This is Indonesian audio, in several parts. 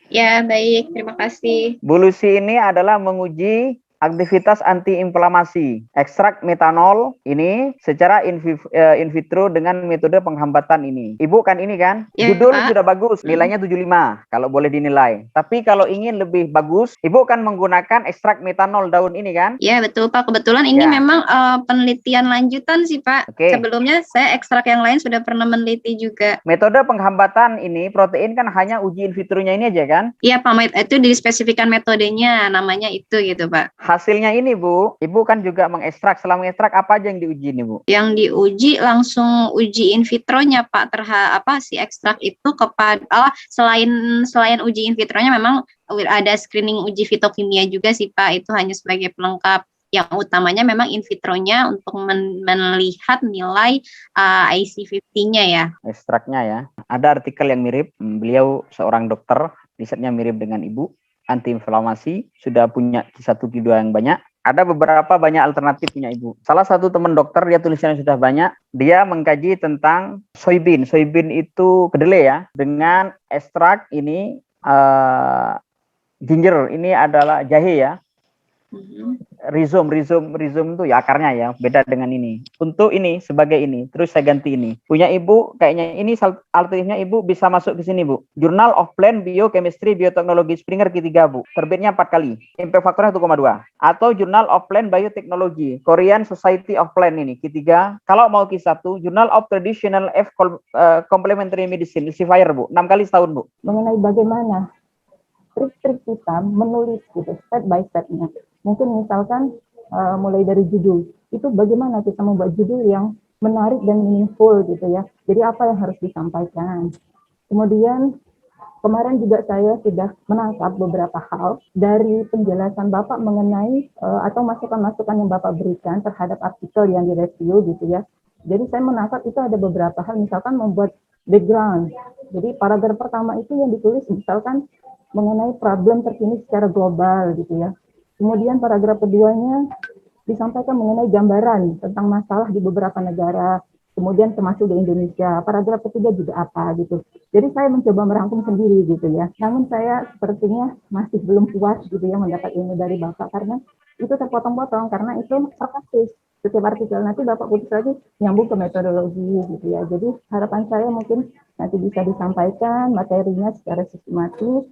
Ya, baik. Terima kasih. Bu Lucy ini adalah menguji aktivitas antiinflamasi ekstrak metanol ini secara in vitro dengan metode penghambatan ini. Ibu kan ini kan, Ya, judul Pak. sudah bagus, nilainya 75 kalau boleh dinilai. Tapi kalau ingin lebih bagus, Ibu kan menggunakan ekstrak metanol daun ini kan? Ya, betul Pak. Kebetulan ini Ya. memang penelitian lanjutan sih Pak. Oke. Sebelumnya saya ekstrak yang lain sudah pernah meneliti juga. Metode penghambatan ini protein kan hanya uji in vitronya ini aja kan? Iya Pak, itu dispesifikan metodenya, namanya itu gitu Pak. Hasilnya ini Bu, Ibu kan juga mengekstrak. Setelah mengekstrak apa aja yang diuji nih Bu? Yang diuji langsung uji in vitronya Pak, si ekstrak itu kepada selain uji in vitronya memang ada screening uji fitokimia juga sih Pak, itu hanya sebagai pelengkap. Yang utamanya memang in vitronya untuk melihat nilai IC50-nya ya. Ekstraknya ya. Ada artikel yang mirip, beliau seorang dokter, risetnya mirip dengan Ibu, antiinflamasi, sudah punya Q1 Q2 yang banyak. Ada beberapa banyak alternatif punya Ibu. Salah satu teman dokter, dia tulisannya sudah banyak, dia mengkaji tentang soybean. Soybean itu kedelai ya, dengan ekstrak ini ginger, ini adalah jahe ya. Rhizome itu ya akarnya ya, beda dengan ini. Untuk ini sebagai ini, terus saya ganti ini. Punya Ibu kayaknya ini alternatifnya Ibu bisa masuk ke sini Bu. Journal of Plant Biochemistry Biotechnology Springer Q3 Bu. Terbitnya 4 kali. Impact factornya 1,2. Atau Journal of Plant Biotechnology Korean Society of Plant ini Q3. Kalau mau Q1 Journal of Traditional F Complementary Medicine Fire Bu. 6 kali setahun Bu. Mengenai bagaimana trik-trik kita menulis gitu step by step-nya. Mungkin misalkan mulai dari judul, itu bagaimana kita membuat judul yang menarik dan meaningful gitu ya. Jadi apa yang harus disampaikan. Kemudian kemarin juga saya sudah menangkap beberapa hal dari penjelasan Bapak mengenai atau masukan-masukan yang Bapak berikan terhadap artikel yang direview gitu ya. Jadi saya menangkap itu ada beberapa hal, misalkan membuat background. Jadi paragraf pertama itu yang ditulis misalkan mengenai problem terkini secara global gitu ya. Kemudian paragraf keduanya disampaikan mengenai gambaran tentang masalah di beberapa negara, kemudian termasuk di Indonesia. Paragraf ketiga juga apa gitu. Jadi saya mencoba merangkum sendiri gitu ya. Namun saya sepertinya masih belum puas gitu ya mendapat ilmu dari Bapak karena itu terpotong-potong karena itu terkasus. Setiap artikel nanti Bapak putus lagi nyambung ke metodologi gitu ya. Jadi harapan saya mungkin nanti bisa disampaikan materinya secara sistematis,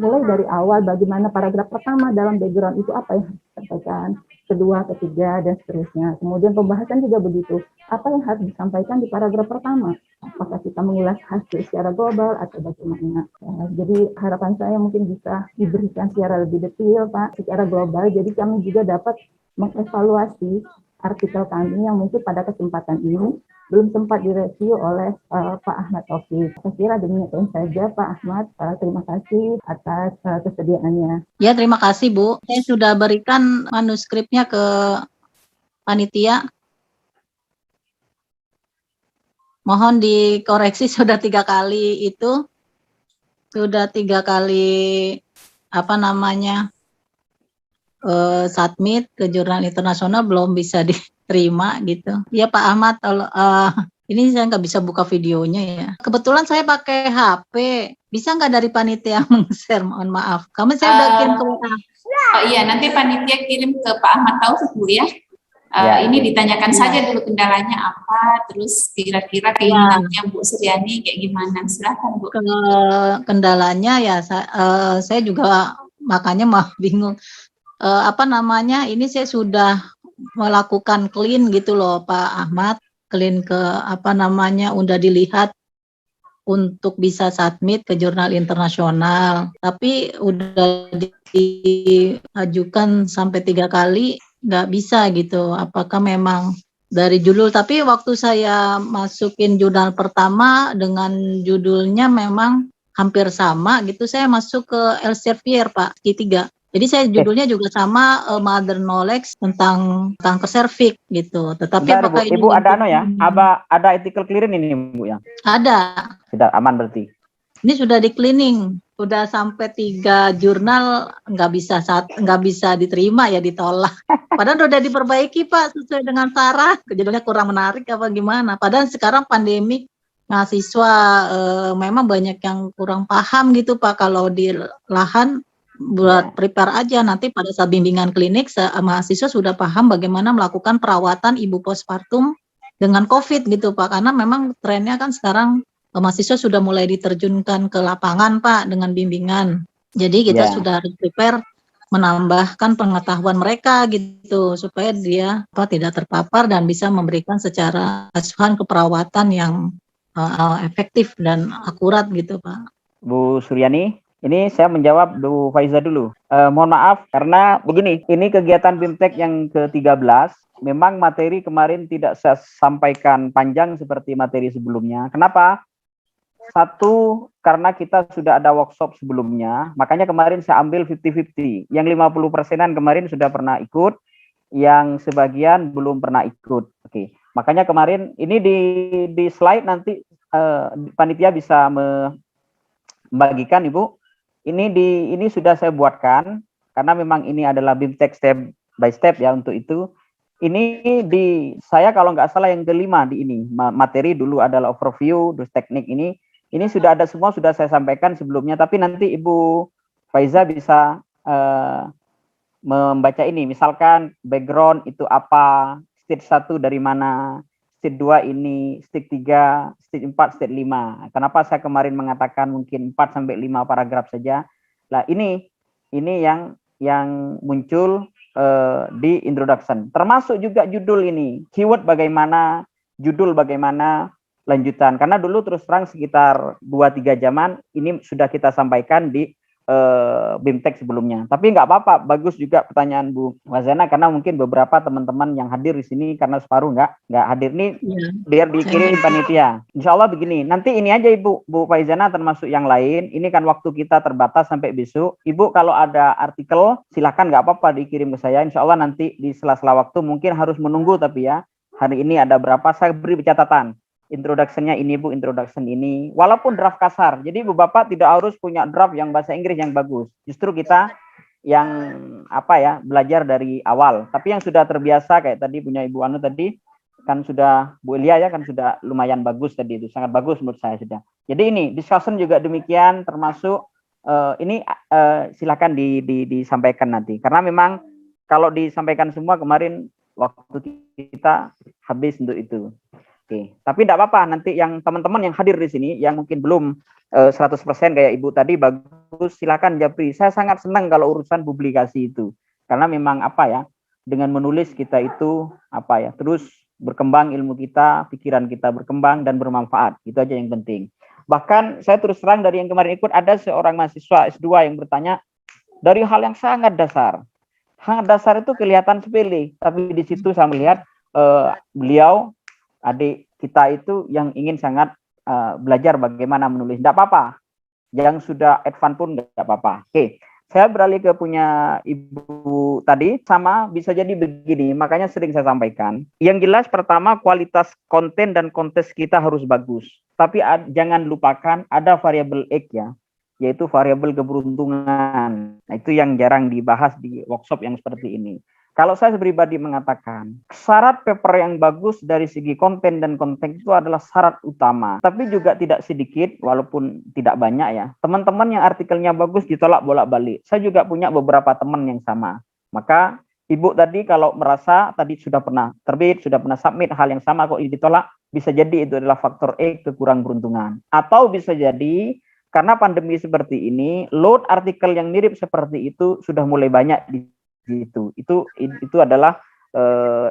mulai dari awal bagaimana paragraf pertama dalam background itu apa yang harus disampaikan, kedua, ketiga, dan seterusnya. Kemudian pembahasan juga begitu. Apa yang harus disampaikan di paragraf pertama? Apakah kita mengulas hasil secara global atau bagaimana? Jadi harapan saya mungkin bisa diberikan secara lebih detail, Pak, secara global. Jadi kami juga dapat mengevaluasi artikel kami yang mungkin pada kesempatan ini belum sempat direview oleh Pak Ahmad Taufik. Saya kira demikian saja Pak Ahmad. Terima kasih atas kesediaannya. Ya, terima kasih Bu. Saya sudah berikan manuskripnya ke panitia. Mohon dikoreksi sudah 3 kali itu. Sudah 3 kali submit ke jurnal internasional belum bisa diterima gitu. Ya Pak Ahmad, ini saya nggak bisa buka videonya ya. Kebetulan saya pakai HP. Bisa nggak dari panitia share? Mohon maaf. Kamu saya udah kirim ke WA. Oh iya, nanti panitia kirim ke Pak Ahmad Taufik Bu ya. Ini ditanyakan saja dulu kendalanya apa, terus kira-kira keinginannya Bu Suryani kayak gimana. Silakan Bu. Kendalanya ya saya juga makanya mah bingung. Ini saya sudah melakukan clean gitu loh Pak Ahmad, clean ke udah dilihat untuk bisa submit ke jurnal internasional, tapi udah diajukan sampai 3 kali nggak bisa gitu. Apakah memang dari judul, tapi waktu saya masukin jurnal pertama dengan judulnya memang hampir sama gitu, saya masuk ke Elsevier Pak, Q3. Jadi saya judulnya juga sama, Mother Knowledge tentang cervix gitu. Tetapi apakah Ibu ada ada ethical clearance ini Bu ya? Ada. Sudah aman berarti. Ini sudah di cleaning, udah sampai 3 jurnal nggak bisa diterima ya, ditolak. Padahal udah diperbaiki Pak sesuai dengan Sarah, judulnya kurang menarik apa gimana. Padahal sekarang pandemi mahasiswa memang banyak yang kurang paham gitu Pak, kalau di lahan buat prepare aja, nanti pada saat bimbingan klinik mahasiswa sudah paham bagaimana melakukan perawatan ibu postpartum dengan COVID gitu Pak, karena memang trennya kan sekarang mahasiswa sudah mulai diterjunkan ke lapangan Pak dengan bimbingan. Jadi kita sudah prepare menambahkan pengetahuan mereka gitu supaya dia tidak terpapar dan bisa memberikan secara asuhan keperawatan yang efektif dan akurat gitu Pak. Bu Suryani, ini saya menjawab Bu Faiza dulu. Mohon maaf karena begini, ini kegiatan BIMTEK yang ke-13. Memang materi kemarin tidak saya sampaikan panjang seperti materi sebelumnya. Kenapa? Satu, karena kita sudah ada workshop sebelumnya, makanya kemarin saya ambil 50-50. Yang 50%-an kemarin sudah pernah ikut, yang sebagian belum pernah ikut. Oke, makanya kemarin ini di slide nanti panitia bisa membagikan Ibu. Ini sudah saya buatkan karena memang ini adalah BIMTEK step by step ya untuk itu. Ini saya kalau nggak salah yang kelima di ini materi dulu adalah overview, terus teknik ini sudah ada semua, sudah saya sampaikan sebelumnya, tapi nanti Ibu Faiza bisa membaca ini, misalkan background itu apa, stage 1 dari mana, stage 2 ini, stage 3, stage 4, stage 5. Kenapa saya kemarin mengatakan mungkin 4 sampai 5 paragraf saja? Nah, ini yang muncul di introduction. Termasuk juga judul ini, keyword bagaimana, judul bagaimana, lanjutan. Karena dulu terus terang sekitar 2-3 jaman ini sudah kita sampaikan di BIMTEK sebelumnya. Tapi nggak apa-apa, bagus juga pertanyaan Bu Wazana karena mungkin beberapa teman-teman yang hadir di sini karena separuh nggak hadir nih biar dikirim panitia. Insya Allah begini, nanti ini aja Ibu Bu Faizana termasuk yang lain. Ini kan waktu kita terbatas sampai besok. Ibu kalau ada artikel silakan nggak apa-apa dikirim ke saya. Insya Allah nanti di sela-sela waktu mungkin harus menunggu tapi ya hari ini ada berapa saya beri catatan. Introduction-nya ini Bu, introduction ini walaupun draft kasar, jadi Ibu Bapak tidak harus punya draft yang bahasa Inggris yang bagus, justru kita yang belajar dari awal, tapi yang sudah terbiasa kayak tadi punya Ibu Anu tadi kan sudah Bu Elia ya kan sudah lumayan bagus tadi, itu sangat bagus menurut saya sudah. Jadi ini discussion juga demikian, termasuk silakan disampaikan nanti karena memang kalau disampaikan semua kemarin waktu kita habis untuk itu. Oke, tapi tidak apa-apa nanti yang teman-teman yang hadir di sini yang mungkin belum 100% kayak Ibu tadi bagus, silakan Japri. Saya sangat senang kalau urusan publikasi itu. Karena memang dengan menulis kita itu terus berkembang ilmu kita, pikiran kita berkembang dan bermanfaat. Itu aja yang penting. Bahkan saya terus terang dari yang kemarin ikut ada seorang mahasiswa S2 yang bertanya dari hal yang sangat dasar. Sangat dasar itu kelihatan sepele, tapi di situ saya melihat beliau adik kita itu yang ingin sangat belajar bagaimana menulis. Tidak apa-apa. Yang sudah advance pun tidak apa-apa. Oke, saya beralih ke punya Ibu tadi, sama bisa jadi begini, makanya sering saya sampaikan. Yang jelas pertama kualitas konten dan kontes kita harus bagus. Tapi jangan lupakan ada variabel X ya, yaitu variabel keberuntungan. Nah, itu yang jarang dibahas di workshop yang seperti ini. Kalau saya pribadi mengatakan, syarat paper yang bagus dari segi konten dan konteks itu adalah syarat utama. Tapi juga tidak sedikit, walaupun tidak banyak ya. Teman-teman yang artikelnya bagus ditolak bolak-balik. Saya juga punya beberapa teman yang sama. Maka Ibu tadi kalau merasa tadi sudah pernah terbit, sudah pernah submit hal yang sama kok ditolak, bisa jadi itu adalah faktor E, kekurang beruntungan. Atau bisa jadi karena pandemi seperti ini, load artikel yang mirip seperti itu sudah mulai banyak di gitu. Itu adalah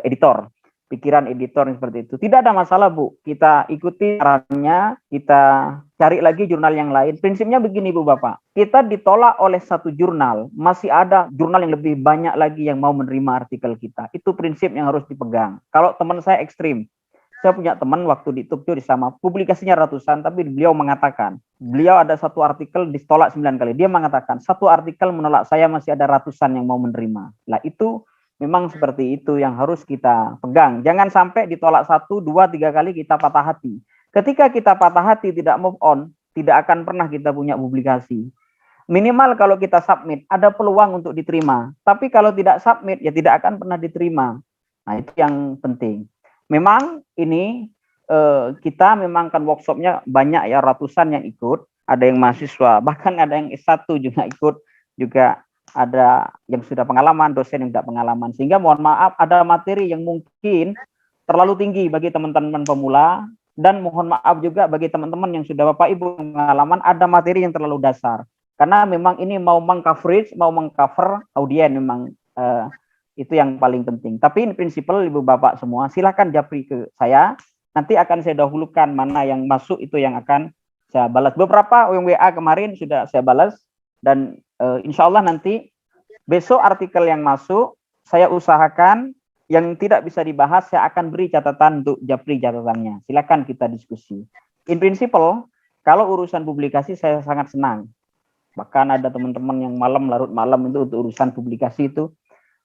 editor, pikiran editor seperti itu. Tidak ada masalah Bu, kita ikuti sarannya, kita cari lagi jurnal yang lain. Prinsipnya begini Bu Bapak, kita ditolak oleh satu jurnal, masih ada jurnal yang lebih banyak lagi yang mau menerima artikel kita. Itu prinsip yang harus dipegang. Kalau teman saya ekstrim, saya punya teman waktu di Tokyo sama publikasinya ratusan, tapi beliau mengatakan, beliau ada satu artikel ditolak 9 kali. Dia mengatakan, satu artikel menolak saya masih ada ratusan yang mau menerima. Nah itu memang seperti itu yang harus kita pegang. Jangan sampai ditolak 1, 2, 3 kali kita patah hati. Ketika kita patah hati tidak move on, tidak akan pernah kita punya publikasi. Minimal kalau kita submit, ada peluang untuk diterima. Tapi kalau tidak submit, ya tidak akan pernah diterima. Nah itu yang penting. Memang ini kita memang kan workshopnya banyak ya, ratusan yang ikut, ada yang mahasiswa, bahkan ada yang S1 juga ikut, juga ada yang sudah pengalaman, dosen yang tidak pengalaman, sehingga mohon maaf ada materi yang mungkin terlalu tinggi bagi teman-teman pemula, dan mohon maaf juga bagi teman-teman yang sudah Bapak Ibu pengalaman, ada materi yang terlalu dasar, karena memang ini mau mengcoverage, mau mengcover audien memang, itu yang paling penting. Tapi in prinsipal Ibu Bapak semua, silakan japri ke saya, nanti akan saya dahulukan mana yang masuk itu yang akan saya balas. Beberapa yang WA kemarin sudah saya balas, dan insya Allah nanti besok artikel yang masuk saya usahakan yang tidak bisa dibahas saya akan beri catatan untuk japri catatannya. Silakan kita diskusi. In principle, kalau urusan publikasi saya sangat senang. Bahkan ada teman-teman yang malam larut malam itu untuk urusan publikasi itu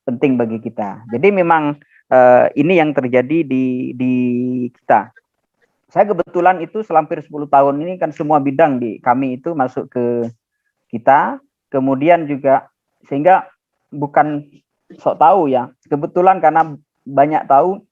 penting bagi kita. Jadi memang ini yang terjadi di kita. Saya kebetulan itu selampir 10 tahun ini kan semua bidang di kami itu masuk ke kita, kemudian juga sehingga bukan sok tahu ya, kebetulan karena banyak tahu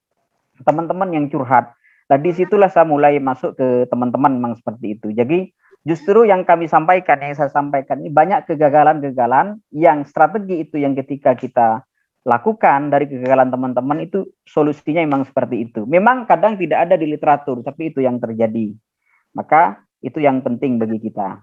teman-teman yang curhat. Nah disitulah saya mulai masuk ke teman-teman memang seperti itu. Jadi justru yang kami sampaikan, yang saya sampaikan ini banyak kegagalan-kegagalan yang strategi itu yang ketika kita lakukan dari kegagalan teman-teman itu solusinya memang seperti itu. Memang kadang tidak ada di literatur, tapi itu yang terjadi. Maka itu yang penting bagi kita.